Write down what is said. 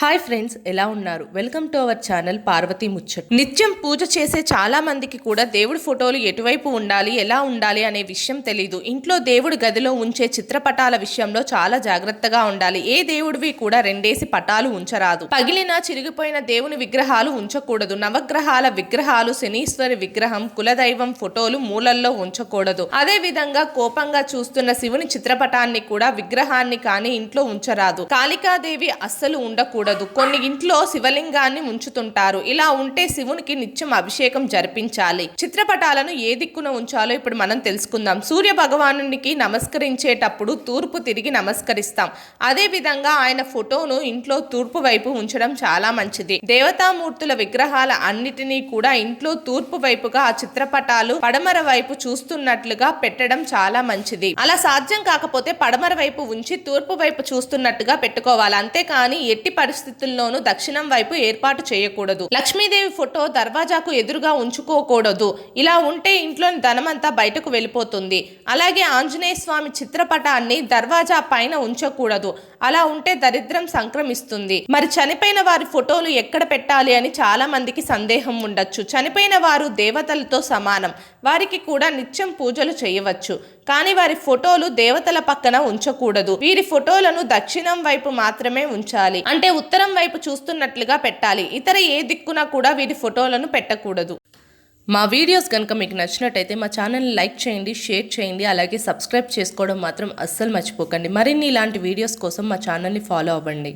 Hi friends, ఎలా ఉన్నారు? Welcome to our channel Parvathi ముచ్చట్. నిత్యం పూజ చేసే చాలా మందికి కూడా దేవుడి ఫోటోలు ఎటువైపు ఉండాలి, ఎలా ఉండాలి అనే విషయం తెలీదు. ఇంట్లో దేవుడి గదిలో ఉంచే చిత్రపటాల విషయంలో చాలా జాగ్రత్తగా ఉండాలి. ఏ దేవుడివి కూడా రెండేసి పటాలు ఉంచరాదు. పగిలిన చిరిగిపోయిన దేవుని విగ్రహాలు ఉంచకూడదు. నవగ్రహాల విగ్రహాలు, శనీశ్వరి విగ్రహం, కులదైవం ఫోటోలు మూలల్లో ఉంచకూడదు. అదే విధంగా కోపంగా చూస్తున్న శివుని చిత్రపటాన్ని కూడా, విగ్రహాన్ని కానీ ఇంట్లో ఉంచరాదు. కాళికాదేవి అస్సలు ఉండకూడదు. కొన్ని ఇంట్లో శివలింగాన్ని ఉంచుతుంటారు. ఇలా ఉంటే శివునికి నిత్యం అభిషేకం జరిపించాలి. చిత్రపటాలను ఏ దిక్కున ఉంచాలో ఇప్పుడు మనం తెలుసుకుందాం. సూర్య భగవానునికి నమస్కరించేటప్పుడు తూర్పు తిరిగి నమస్కరిస్తాం. అదే విధంగా ఆయన ఫోటోను ఇంట్లో తూర్పు వైపు ఉంచడం చాలా మంచిది. దేవతామూర్తుల విగ్రహాల అన్నిటినీ కూడా ఇంట్లో తూర్పు వైపుగా, ఆ చిత్రపటాలు పడమర వైపు చూస్తున్నట్లుగా పెట్టడం చాలా మంచిది. అలా సాధ్యం కాకపోతే పడమర వైపు ఉంచి తూర్పు వైపు చూస్తున్నట్టుగా పెట్టుకోవాలి. అంతేకాని ఎట్టి పరిస్థితుల్లోనూ దక్షిణం వైపు ఏర్పాటు చేయకూడదు. లక్ష్మీదేవి ఫోటో దర్వాజాకు ఎదురుగా ఉంచుకోకూడదు. ఇలా ఉంటే ఇంట్లోని ధనమంతా బయటకు వెళ్ళిపోతుంది. అలాగే ఆంజనేయ స్వామి చిత్రపటాన్ని దర్వాజా పైన ఉంచకూడదు. అలా ఉంటే దరిద్రం సంక్రమిస్తుంది. మరి చనిపోయిన వారి ఫోటోలు ఎక్కడ పెట్టాలి అని చాలా మందికి సందేహం ఉండొచ్చు. చనిపోయిన వారు దేవతలతో సమానం. వారికి కూడా నిత్యం పూజలు చేయవచ్చు. కానీ వారి ఫోటోలు దేవతల పక్కన ఉంచకూడదు. వీరి ఫోటోలను దక్షిణం వైపు మాత్రమే ఉంచాలి. అంటే ఉత్తరం వైపు చూస్తున్నట్లుగా పెట్టాలి. ఇతర ఏ దిక్కున కూడా వీరి ఫోటోలను పెట్టకూడదు. మా వీడియోస్ కనుక మీకు నచ్చినట్టయితే మా ఛానల్ని లైక్ చేయండి, షేర్ చేయండి, అలాగే సబ్స్క్రైబ్ చేసుకోవడం మాత్రం అస్సలు మర్చిపోకండి. మరిన్ని ఇలాంటి వీడియోస్ కోసం మా ఛానల్ని ఫాలో అవ్వండి.